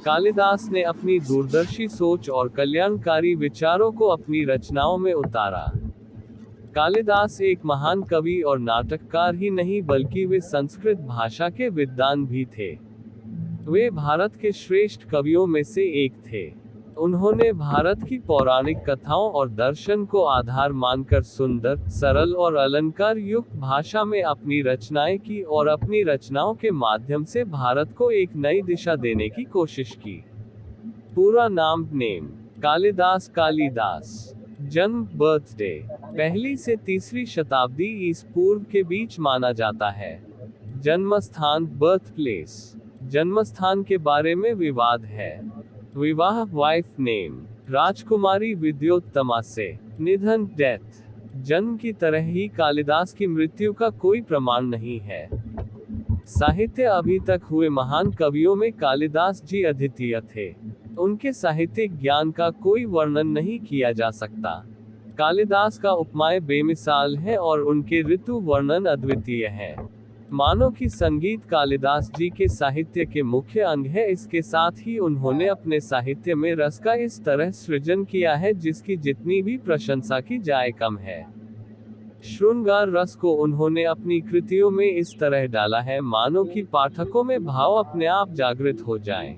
कालिदास ने अपनी दूरदर्शी सोच और कल्याणकारी विचारों को अपनी रचनाओं में उतारा। कालिदास एक महान कवि और नाटककार ही नहीं बल्कि वे संस्कृत भाषा के विद्वान भी थे। वे भारत के श्रेष्ठ कवियों में से एक थे। उन्होंने भारत की पौराणिक कथाओं और दर्शन को आधार मानकर सुंदर, सरल और अलंकार युक्त भाषा में अपनी रचनाएं की और अपनी रचनाओं के माध्यम से भारत को एक नई दिशा देने की कोशिश की। पूरा नाम नेम कालिदास कालिदास। जन्म बर्थडे 1वीं से 3वीं शताब्दी ईसा पूर्व के बीच माना जाता है। जन्मस्थान बर्थ प्लेस। जन्मस्थान के बारे में विवाद है। विवाह वाइफ नेम राजकुमारी विद्योत्तमा से। निधन डेथ। जन्म की तरह ही कालिदास की मृत्यु का कोई प्रमाण नहीं है। साहित्य अभी तक हुए महान कवियों में कालिदास जी अद्वितीय थे। उनके साहित्यिक ज्ञान का कोई वर्णन नहीं किया जा सकता। कालिदास का उपमाएं बेमिसाल है और उनके ऋतु वर्णन अद्वितीय है। मानो कि संगीत कालिदास जी के साहित्य के मुख्य अंग है। इसके साथ ही उन्होंने अपने साहित्य में रस का इस तरह सृजन किया है जिसकी जितनी भी प्रशंसा की जाए कम है। श्रृंगार रस को उन्होंने अपनी कृतियों में इस तरह डाला है मानो कि पाठकों में भाव अपने आप जागृत हो जाएं।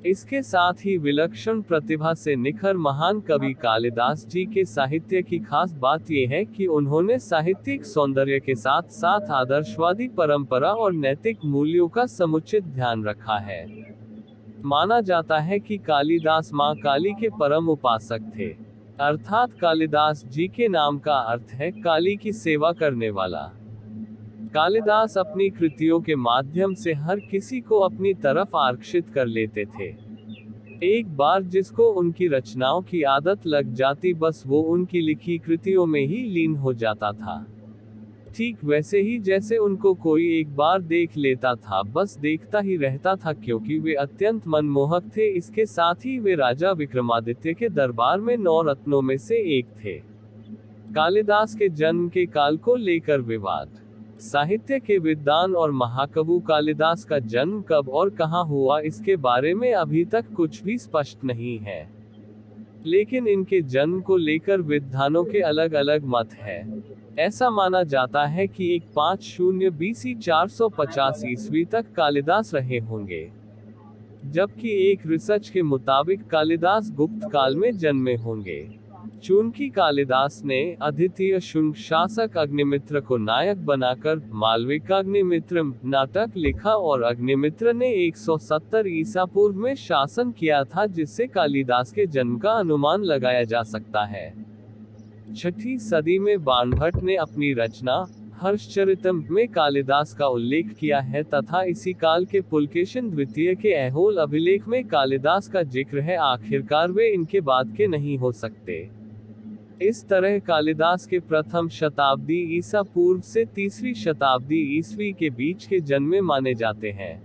इसके साथ ही विलक्षण प्रतिभा से निखर महान कवि कालिदास जी के साहित्य की खास बात यह है कि उन्होंने साहित्यिक सौंदर्य के साथ साथ आदर्शवादी परंपरा और नैतिक मूल्यों का समुचित ध्यान रखा है। माना जाता है कि कालिदास मां काली के परम उपासक थे। अर्थात कालिदास जी के नाम का अर्थ है काली की सेवा करने वाला। कालिदास अपनी कृतियों के माध्यम से हर किसी को अपनी तरफ आकर्षित कर लेते थे। एक बार जिसको उनकी रचनाओं की आदत लग जाती बस वो उनकी लिखी कृतियों में ही लीन हो जाता था। ठीक वैसे ही जैसे उनको कोई एक बार देख लेता था बस देखता ही रहता था क्योंकि वे अत्यंत मनमोहक थे। इसके साथ ही वे राजा विक्रमादित्य के दरबार में 9 रत्नों में से एक थे। कालिदास के जन्म के काल को लेकर विवाद। साहित्य के विद्वान और महाकवि कालिदास का जन्म कब और कहां हुआ इसके बारे में अभी तक कुछ भी स्पष्ट नहीं है। लेकिन इनके जन्म को लेकर विद्वानों के अलग अलग मत है। ऐसा माना जाता है कि 150 BC 450 ईस्वी तक कालिदास रहे होंगे, जबकि एक रिसर्च के मुताबिक कालिदास गुप्त काल में जन्मे होंगे। चूंकि कालिदास ने अद्वितीय शुंग शासक अग्निमित्र को नायक बनाकर मालविकाग्निमित्र नाटक लिखा और अग्निमित्र ने 170 ईसा पूर्व में शासन किया था जिससे कालिदास के जन्म का अनुमान लगाया जा सकता है। 6ठी सदी में बाणभट्ट ने अपनी रचना हर्षचरितम में कालिदास का उल्लेख किया है तथा इसी काल के पुलकेशिन द्वितीय के ऐहोल अभिलेख में कालिदास का जिक्र है। आखिरकार वे इनके बाद के नहीं हो सकते। इस तरह कालिदास के प्रथम शताब्दी ईसा पूर्व से 3वीं शताब्दी ईस्वी के बीच के जन्मे माने जाते हैं।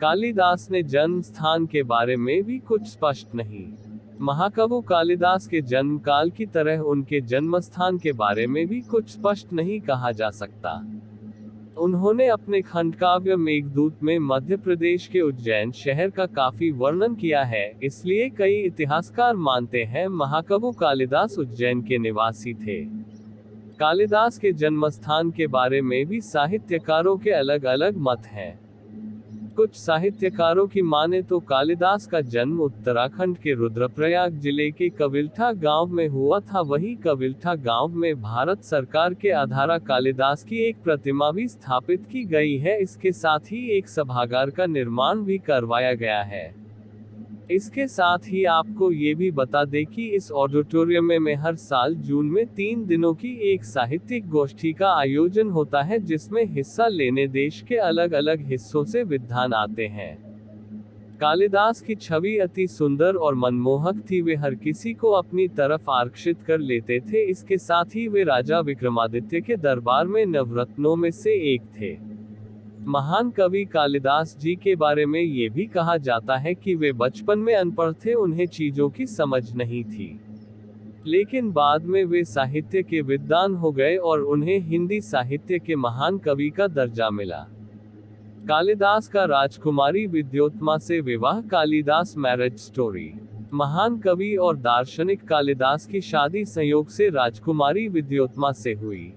कालिदास ने जन्म स्थान के बारे में भी कुछ स्पष्ट नहीं। महाकवि कालिदास के जन्म काल की तरह उनके जन्मस्थान के बारे में भी कुछ स्पष्ट नहीं कहा जा सकता। उन्होंने अपने खंडकाव्य मेघदूत में मध्य प्रदेश के उज्जैन शहर का काफी वर्णन किया है, इसलिए कई इतिहासकार मानते हैं महाकवि कालिदास उज्जैन के निवासी थे। कालिदास के जन्मस्थान के बारे में भी साहित्यकारों के अलग अलग मत हैं। कुछ साहित्यकारों की माने तो कालिदास का जन्म उत्तराखंड के रुद्रप्रयाग जिले के कविल्ठा गांव में हुआ था। वहीं कविल्ठा गांव में भारत सरकार के आधारा कालिदास की एक प्रतिमा भी स्थापित की गई है। इसके साथ ही एक सभागार का निर्माण भी करवाया गया है। इसके साथ ही आपको ये भी बता दें कि इस ऑडिटोरियम में हर साल जून में 3 दिनों की एक साहित्यिक गोष्ठी का आयोजन होता है जिसमें हिस्सा लेने देश के अलग अलग हिस्सों से विद्वान आते हैं। कालिदास की छवि अति सुंदर और मनमोहक थी। वे हर किसी को अपनी तरफ आकर्षित कर लेते थे। इसके साथ ही वे राजा विक्रमादित्य के दरबार में नवरत्नों में से एक थे। महान कवि कालिदास जी के बारे में ये भी कहा जाता है कि वे बचपन में अनपढ़ थे, उन्हें चीजों की समझ नहीं थी, लेकिन बाद में वे साहित्य के विद्वान हो गए और उन्हें हिंदी साहित्य के महान कवि का दर्जा मिला। कालिदास का राजकुमारी विद्योत्मा से विवाह। Kalidas marriage story. महान कवि और दार्शनिक कालिदास की शादी संयोग से राजकुमारी विद्योत्मा से हुई।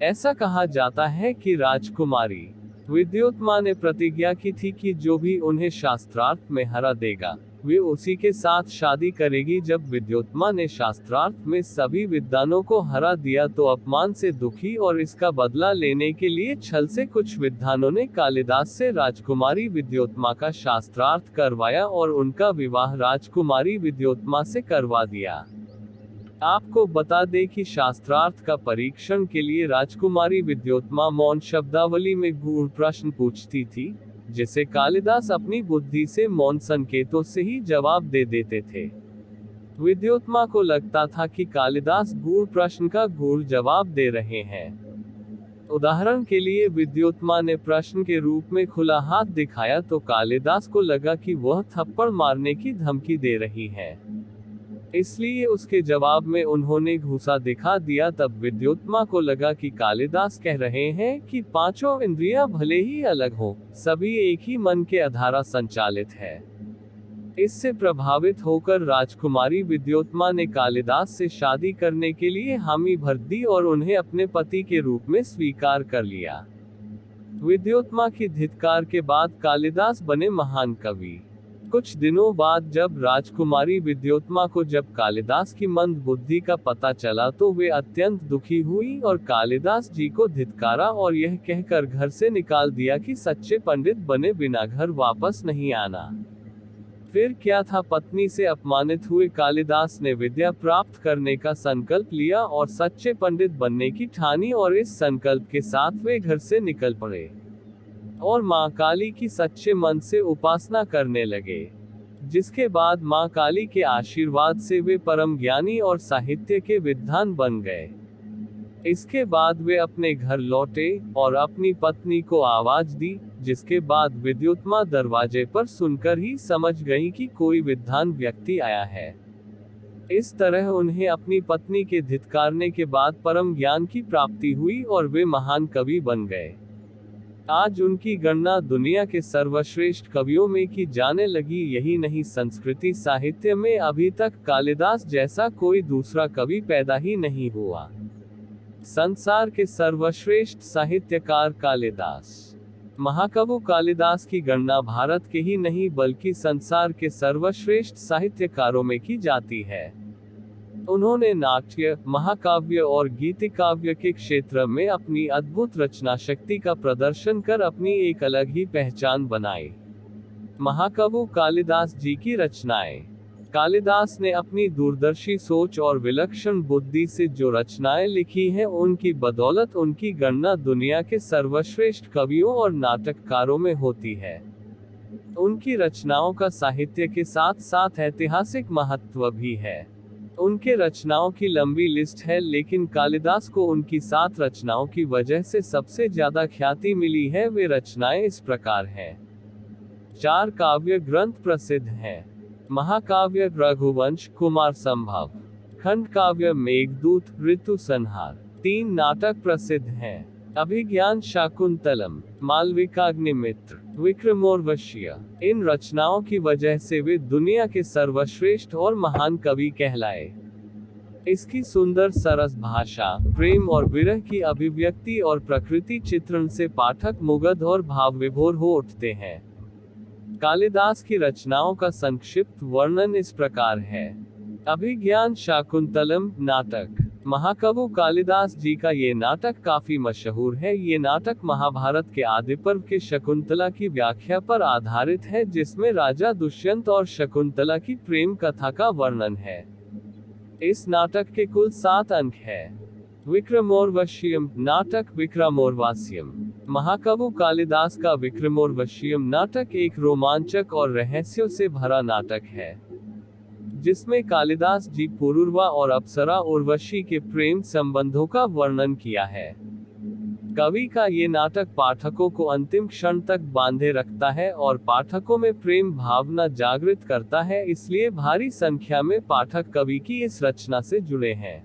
ऐसा कहा जाता है कि राजकुमारी विद्योत्मा ने प्रतिज्ञा की थी कि जो भी उन्हें शास्त्रार्थ में हरा देगा, वे उसी के साथ शादी करेगी। जब विद्योत्मा ने शास्त्रार्थ में सभी विद्वानों को हरा दिया तो अपमान से दुखी और इसका बदला लेने के लिए छल से कुछ विद्वानों ने कालिदास से राजकुमारी विद्योत्मा का शास्त्रार्थ करवाया और उनका विवाह राजकुमारी विद्योत्मा से करवा दिया। आपको बता दें कि शास्त्रार्थ का परीक्षण के लिए राजकुमारी विद्योत्मा मौन शब्दावली में गूढ़ प्रश्न पूछती थी, जिसे कालिदास अपनी बुद्धि से मौन संकेतों से ही जवाब दे देते थे। विद्योत्मा को लगता था कि कालिदास गूढ़ प्रश्न का गूढ़ जवाब दे रहे हैं। उदाहरण के लिए विद्योत्मा ने प्रश्न के रूप में खुला हाथ दिखाया तो कालिदास को लगा कि वह थप्पड़ मारने की धमकी दे रही है, इसलिए उसके जवाब में उन्होंने घूंसा दिखा दिया। तब विद्योत्मा को लगा कि कालिदास कह रहे हैं कि पांचों इंद्रियां भले ही अलग हो, सभी एक ही मन के द्वारा संचालित है। इससे प्रभावित होकर राजकुमारी विद्योत्मा ने कालिदास से शादी करने के लिए हामी भर दी और उन्हें अपने पति के रूप में स्वीकार कर लिया। विद्योत्मा की धिक्कार के बाद कालिदास बने महान कवि। कुछ दिनों बाद जब राजकुमारी विद्योत्मा को जब कालिदास की मंद बुद्धि का पता चला तो वे अत्यंत दुखी हुई और कालिदास जी को धिक्कारा और यह कहकर घर से निकाल दिया कि सच्चे पंडित बने बिना घर वापस नहीं आना। फिर क्या था, पत्नी से अपमानित हुए कालिदास ने विद्या प्राप्त करने का संकल्प लिया और सच्चे पंडित बनने की ठानी और इस संकल्प के साथ वे घर से निकल पड़े और मां काली की सच्चे मन से उपासना करने लगे, जिसके बाद मां काली के आशीर्वाद से वे परम ज्ञानी और साहित्य के विद्वान बन गए। इसके बाद वे अपने घर लौटे और अपनी पत्नी को आवाज दी, जिसके बाद विद्योत्मा दरवाजे पर सुनकर ही समझ गई कि कोई विद्वान व्यक्ति आया है। इस तरह उन्हें अपनी पत्नी के धिक्कारने के बाद परम ज्ञान की प्राप्ति हुई और वे महान कवि बन गए। आज उनकी गणना दुनिया के सर्वश्रेष्ठ कवियों में की जाने लगी। यही नहीं, संस्कृति साहित्य में अभी तक कालिदास जैसा कोई दूसरा कवि पैदा ही नहीं हुआ। संसार के सर्वश्रेष्ठ साहित्यकार कालिदास। महाकवि कालिदास की गणना भारत के ही नहीं बल्कि संसार के सर्वश्रेष्ठ साहित्यकारों में की जाती है। उन्होंने नाट्य, महाकाव्य और गीतिकाव्य के क्षेत्र में अपनी अद्भुत रचना शक्ति का प्रदर्शन कर अपनी एक अलग ही पहचान बनाई। महाकवि कालिदास जी की रचनाएं। कालिदास ने अपनी दूरदर्शी सोच और विलक्षण बुद्धि से जो रचनाएं लिखी हैं, उनकी बदौलत उनकी गणना दुनिया के सर्वश्रेष्ठ कवियों और नाटककारों में होती है। उनकी रचनाओं का साहित्य के साथ साथ ऐतिहासिक महत्व भी है। उनके रचनाओं की लंबी लिस्ट है, लेकिन कालिदास को उनकी 7 रचनाओं की वजह से सबसे ज्यादा ख्याति मिली है। वे रचनाएं इस प्रकार हैं। 4 काव्य ग्रंथ प्रसिद्ध हैं। महाकाव्य रघुवंश, कुमार संभव। खंड काव्य मेघदूत, ऋतु संहार। 3 नाटक प्रसिद्ध हैं। अभिज्ञान शाकुंतलम, मालविकाग्निमित्र, विक्रमोर्वशीय। इन रचनाओं की वजह से वे दुनिया के सर्वश्रेष्ठ और महान कवि कहलाए। इसकी सुंदर सरस भाषा, प्रेम और विरह की अभिव्यक्ति और प्रकृति चित्रण से पाठक मुग्ध और भाव विभोर हो उठते हैं। कालिदास की रचनाओं का संक्षिप्त वर्णन इस प्रकार है। अभिज्ञान शाकुंतलम नाटक। महाकवि कालिदास जी का ये नाटक काफी मशहूर है। ये नाटक महाभारत के आदि पर्व के शकुंतला की व्याख्या पर आधारित है, जिसमें राजा दुष्यंत और शकुंतला की प्रेम कथा का वर्णन है। इस नाटक के कुल 7 अंक है। विक्रमोर्वशीयम नाटक। विक्रमोर्वास्यम। महाकवि कालिदास का विक्रमोर्वशीयम नाटक एक रोमांचक और रहस्यों से भरा नाटक है, जिसमें कालिदास जी पुरूरवा और अप्सरा उर्वशी के प्रेम संबंधों का वर्णन किया है। कवि का ये नाटक पाठकों को अंतिम क्षण तक बांधे रखता है और पाठकों में प्रेम भावना जागृत करता है, इसलिए भारी संख्या में पाठक कवि की इस रचना से जुड़े हैं।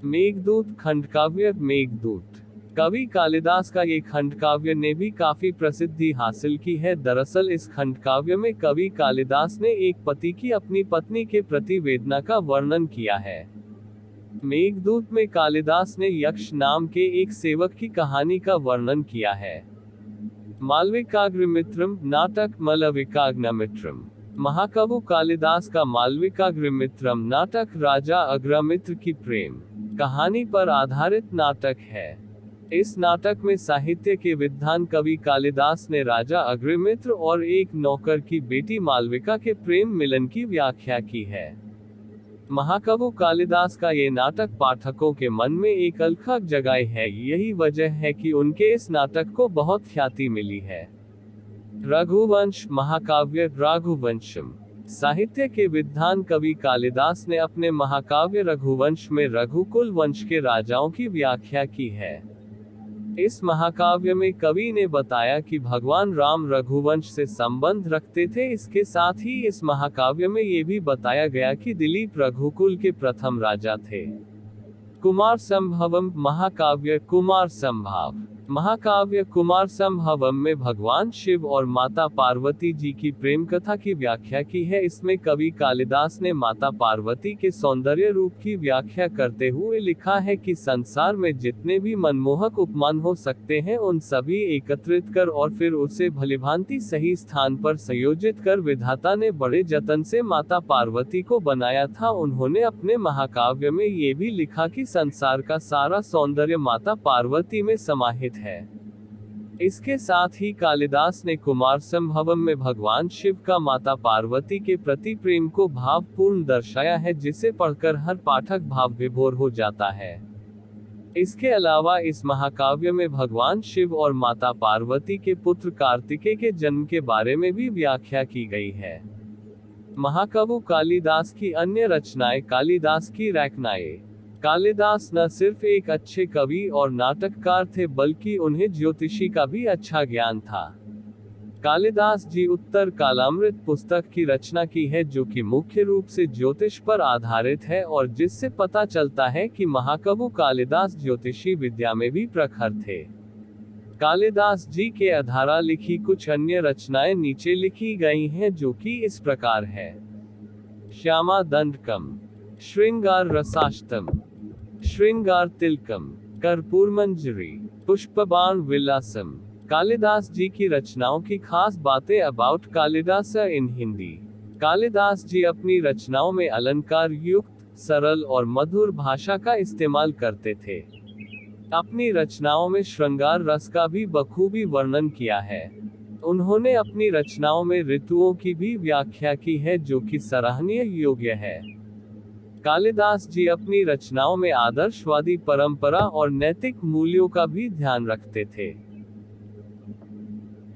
मेघदूत खंडकाव्य। मेघदूत कवि कालिदास का ये खंडकाव्य ने भी काफी प्रसिद्धि हासिल की है। दरअसल इस खंडकाव्य में कवि कालिदास ने एक पति की अपनी पत्नी के प्रति वेदना का वर्णन किया है। मेघदूत में कालिदास ने यक्ष नाम के एक सेवक की कहानी का वर्णन किया है। मालविकाग्निमित्रम नाटक मालविकाग्निमित्रम। महाकवि कालिदास का मालविकाग्निमित्रम नाटक राजा अग्निमित्र की प्रेम कहानी पर आधारित नाटक है। इस नाटक में साहित्य के विद्वान कवि कालिदास ने राजा अग्निमित्र और एक नौकर की बेटी मालविका के प्रेम मिलन की व्याख्या की है। महाकवि कालिदास का ये नाटक पाठकों के मन में एक अलख जगाए है। यही वजह है कि उनके इस नाटक को बहुत ख्याति मिली है। रघुवंश महाकाव्य रघुवंशम। साहित्य के विद्वान कवि कालिदास ने अपने महाकाव्य रघुवंश में रघुकुल वंश के राजाओं की व्याख्या की है। इस महाकाव्य में कवि ने बताया कि भगवान राम रघुवंश से संबंध रखते थे। इसके साथ ही इस महाकाव्य में ये भी बताया गया कि दिलीप रघुकुल के प्रथम राजा थे। कुमार संभवम महाकाव्य कुमार संभव। महाकाव्य कुमार संभवम में भगवान शिव और माता पार्वती जी की प्रेम कथा की व्याख्या की है। इसमें कवि कालिदास ने माता पार्वती के सौंदर्य रूप की व्याख्या करते हुए लिखा है कि संसार में जितने भी मनमोहक उपमान हो सकते हैं उन सभी एकत्रित कर और फिर उसे भलीभांति सही स्थान पर संयोजित कर विधाता ने बड़े जतन से माता पार्वती को बनाया था। उन्होंने अपने महाकाव्य में ये भी लिखा कि संसार का सारा सौंदर्य माता पार्वती में समाहित है। इसके साथ ही कालिदास ने कुमार संभवम में भगवान शिव का माता पार्वती के प्रति प्रेम को भावपूर्ण दर्शाया है, जिसे पढ़कर हर पाठक भाव विभोर हो जाता है। इसके अलावा इस महाकाव्य में भगवान शिव और माता पार्वती के पुत्र कार्तिकेय के जन्म के बारे में भी व्याख्या की गई है। महाकवि कालिदास की अन्य रचनाएं। कालिदास की रचनाएं। कालिदास न सिर्फ एक अच्छे कवि और नाटककार थे बल्कि उन्हें ज्योतिषी का भी अच्छा ज्ञान था। कालिदास जी उत्तर कालामृत पुस्तक की रचना की है जो कि मुख्य रूप से ज्योतिष पर आधारित है और जिससे पता चलता है कि महाकवि कालिदास ज्योतिषी विद्या में भी प्रखर थे। कालिदास जी के आधारा लिखी कुछ अन्य रचनाएं नीचे लिखी गई हैं जो कि इस प्रकार है। श्यामा दंडकम, श्रृंगार रसाष्टम, श्रृंगार तिलकम, कर्पूरमंजरी, पुष्पबाण विलासम। कालिदास जी की रचनाओं की खास बातें अबाउट कालिदास इन हिंदी। कालिदास जी अपनी रचनाओं में अलंकार युक्त, सरल और मधुर भाषा का इस्तेमाल करते थे। अपनी रचनाओं में श्रृंगार रस का भी बखूबी वर्णन किया है। उन्होंने अपनी रचनाओं में ऋतुओं की भी व्याख्या की है जो कि सराहनीय योग्य है। कालिदास जी अपनी रचनाओं में आदर्शवादी परंपरा और नैतिक मूल्यों का भी ध्यान रखते थे।